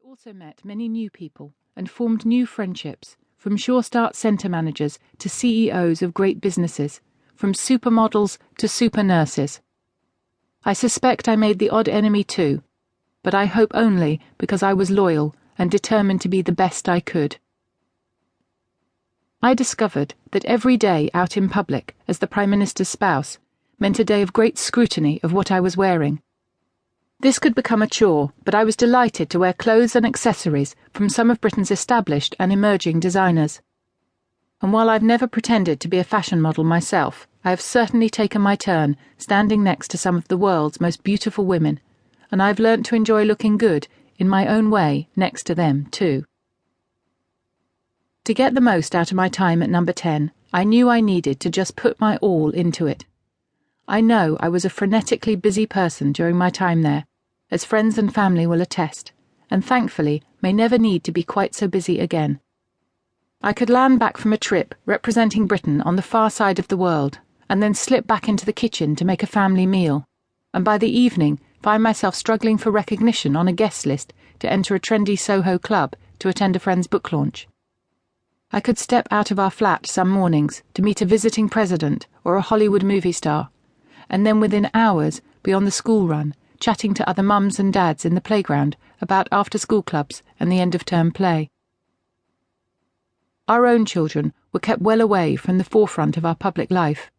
also met many new people and formed new friendships, from Sure Start centre managers to CEOs of great businesses, from supermodels to super nurses. I suspect I made the odd enemy too, but I hope only because I was loyal and determined to be the best I could. I discovered that every day out in public as the Prime Minister's spouse meant a day of great scrutiny of what I was wearing. This could become a chore, but I was delighted to wear clothes and accessories from some of Britain's established and emerging designers. And while I've never pretended to be a fashion model myself, I have certainly taken my turn standing next to some of the world's most beautiful women, and I've learnt to enjoy looking good in my own way next to them too. To get the most out of my time at number 10, I knew I needed to just put my all into it. I know I was a frenetically busy person during my time there, as friends and family will attest, and thankfully may never need to be quite so busy again. I could land back from a trip representing Britain on the far side of the world, and then slip back into the kitchen to make a family meal, and by the evening find myself struggling for recognition on a guest list to enter a trendy Soho club to attend a friend's book launch. I could step out of our flat some mornings to meet a visiting president or a Hollywood movie star, and then within hours be on the school run, chatting to other mums and dads in the playground about after-school clubs and the end-of-term play. Our own children were kept well away from the forefront of our public life,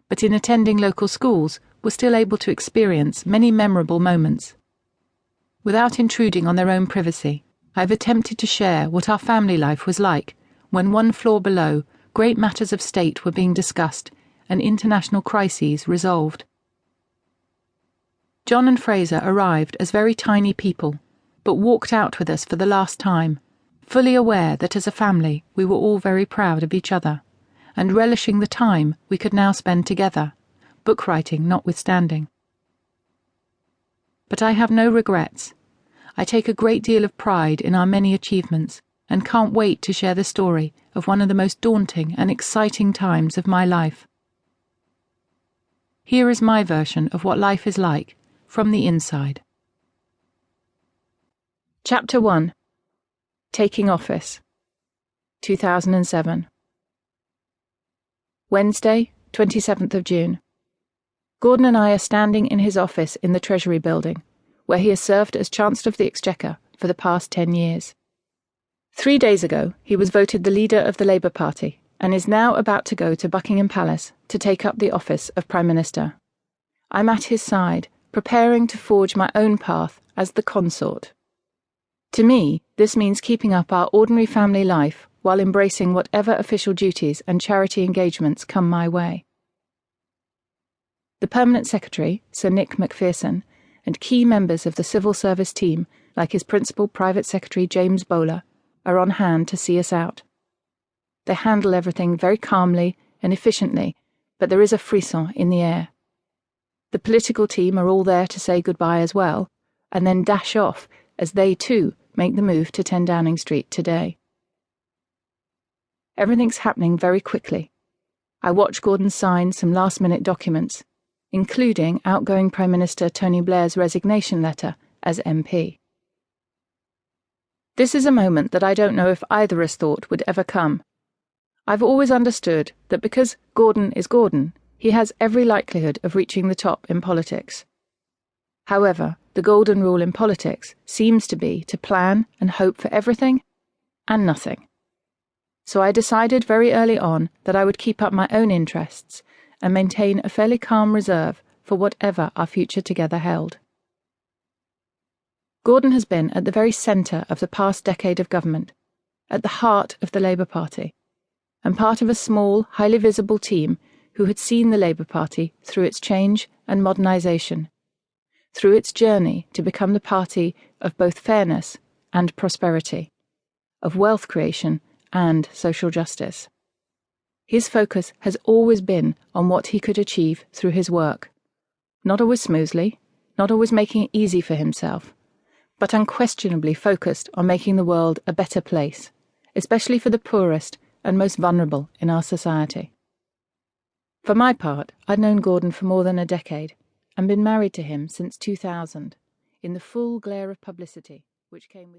but in attending local schools were still able to experience many memorable moments. Without intruding on their own privacy, I have attempted to share what our family life was like when one floor below great matters of state were being discussed and international crises resolved. John and Fraser arrived as very tiny people, but walked out with us for the last time, fully aware that as a family we were all very proud of each other, and relishing the time we could now spend together, book writing notwithstanding. But I have no regrets. I take a great deal of pride in our many achievements, and can't wait to share the story of one of the most daunting and exciting times of my life. Here is my version of what life is like from the inside. Chapter 1. Taking Office. 2007. Wednesday, 27th of June. Gordon and I are standing in his office in the Treasury building, where he has served as Chancellor of the Exchequer for the past 10 years. 3 days ago, he was voted the leader of the Labour Party and is now about to go to Buckingham Palace to take up the office of Prime Minister. I'm at his side, preparing to forge my own path as the consort. To me, this means keeping up our ordinary family life while embracing whatever official duties and charity engagements come my way. The Permanent Secretary, Sir Nick Macpherson, and key members of the civil service team, like his Principal Private Secretary James Bowler, are on hand to see us out. They handle everything very calmly and efficiently, but there is a frisson in the air. The political team are all there to say goodbye as well, and then dash off as they too make the move to 10 Downing Street today. Everything's happening very quickly. I watch Gordon sign some last-minute documents, including outgoing Prime Minister Tony Blair's resignation letter as MP. This is a moment that I don't know if either of us thought would ever come. I've always understood that because Gordon is Gordon, he has every likelihood of reaching the top in politics. However, the golden rule in politics seems to be to plan and hope for everything and nothing. So I decided very early on that I would keep up my own interests and maintain a fairly calm reserve for whatever our future together held. Gordon has been at the very centre of the past decade of government, at the heart of the Labour Party, and part of a small, highly visible team who had seen the Labour Party through its change and modernisation, through its journey to become the party of both fairness and prosperity, of wealth creation and social justice. His focus has always been on what he could achieve through his work, not always smoothly, not always making it easy for himself, but unquestionably focused on making the world a better place, especially for the poorest and most vulnerable in our society. For my part, I'd known Gordon for more than a decade, and been married to him since 2000, in the full glare of publicity which came with